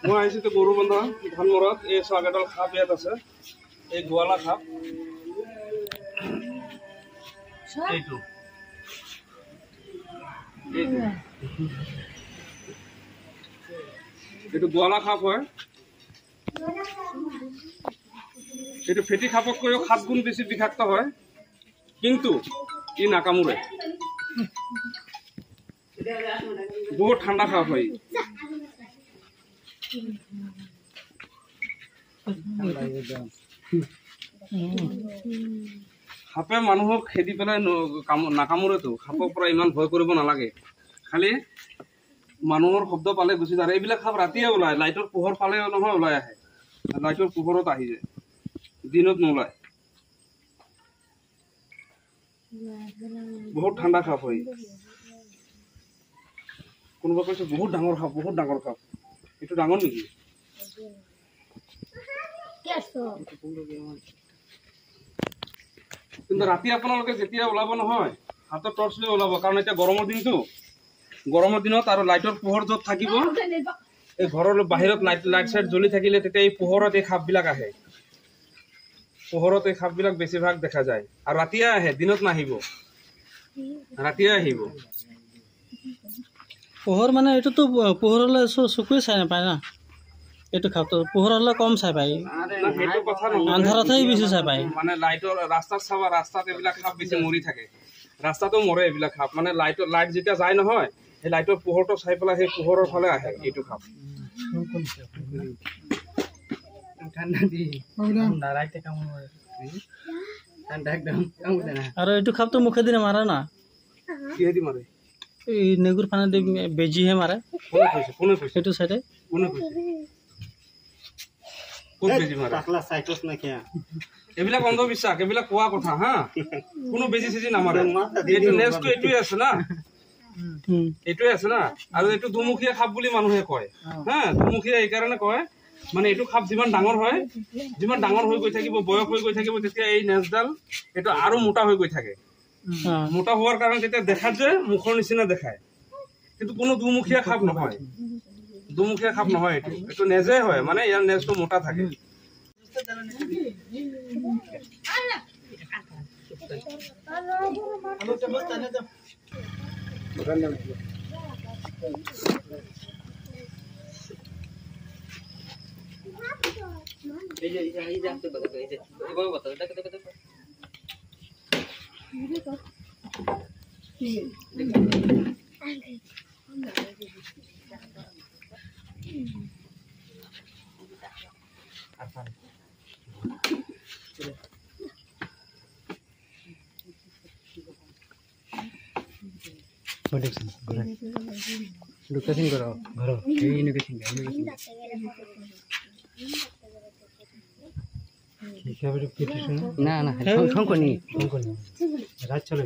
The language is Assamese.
মই আহিছোঁ গৰু বন্ধা ধানমৰাত। এই চাহকেইডাল খাপ ইয়াত আছে, এই গোৱালা খাপ। এইটো এইটো গোৱালা খাপ হয়। এইটো ফেটি খাপতকৈও 7 গুণ বেছি বিষাক্ত হয়, কিন্তু ই নাকামোৰে। বহুত ঠাণ্ডা খাপ হয়। সাপে মানুহক খেদি পেলাই নাকামোৰেতো। সাপৰ পৰা ইমান ভয় কৰিব নালাগে, খালি মানুহৰ শব্দ পালে গুচি যায়। এইবিলাক সাপ ৰাতিয়ে ওলায়, লাইটৰ পোহৰ পালে নহয় ওলাই আহে। লাইটৰ পোহৰত আহি যায়, দিনত নোলায়। বহুত ঠাণ্ডা সাপ হয়। কোনোবা কৈছে বহুত ডাঙৰ সাপ, বহুত ডাঙৰ সাপ। এইটো ডাঙৰ নেকি? কিন্তু ৰাতি আপোনালোকে যেতিয়া ওলাব নহয়, হাতত টৰ্চ লৈ ওলাব, কাৰণ এতিয়া গৰমৰ দিনটো। গৰমৰ দিনত আৰু লাইটৰ পোহৰ য'ত থাকিব, এই ঘৰৰ বাহিৰত লাইট চাইট জ্বলি থাকিলে তেতিয়া এই পোহৰত এই সাপবিলাক আহে। পোহৰত এই সাপবিলাক বেছিভাগ দেখা যায়। আৰু ৰাতিয়ে আহে, দিনত নাহিব, ৰাতিয়ে আহিব। পোহৰ মানে এইটোতো পোহৰ হ'লে চকুৱে চাই নাপায় না। এইটো খাপটো পোহৰ হ'লে কম চাই পায়, সেইটো কথা নহয়। আন্ধাৰতহে বেছি চাই পায়। মানে লাইটৰ ৰাস্তাত চাবা, ৰাস্তাত এইবিলাক সাপ বেছি মৰি থাকে। ৰাস্তাতো মৰে এইবিলাক সাপ। মানে লাইট যেতিয়া যায় নহয়, সেই লাইটৰ পোহৰটো চাই পেলাই সেই পোহৰৰ ফালে আহে এইটো সাপ। আৰু এইটো খাপটো মুখেদি নামাৰে না, কিহেদি মাৰে? এই নেগুৰ পানেদি বেজিহে মাৰে। কোনে কৈছে? সেইটো চাইডে কোনে কৈছে? ক'ত বেজি মাৰে? এইবিলাক অন্ধবিশ্বাস, এইবিলাক কোৱা কথা। হা, কোনো বেজি চেজি নামাৰে। এইটো নেক্সটটো এইটোৱে আছে না, এইটোৱে আছে না। আৰু এইটো দুমুখীয়া সাপ বুলি মানুহে কয়। হা, দুমুখীয়া এইকাৰণে কয়, মানে এইটো সাপ যিমান ডাঙৰ হয়, যিমান ডাঙৰ হৈ গৈ থাকিব, বয়স হৈ গৈ থাকিব, তেতিয়া এই নেজডাল এইটো আৰু মোটা হৈ গৈ থাকে। মোটা হোৱাৰ কাৰণে তেতিয়া দেখাত যে মুখৰ নিচিনা দেখায়, কিন্তু কোনো দুমুখীয়া সাপ নহয়। দুমুখীয়া সাপ নহয়, এইটো নেজে হয়, মানে ইয়াৰ নেজটো মোটা থাকে। লোকেশন কৰো ঘৰ এই লোকেশন না না শঙ্কনি ৰাত চলে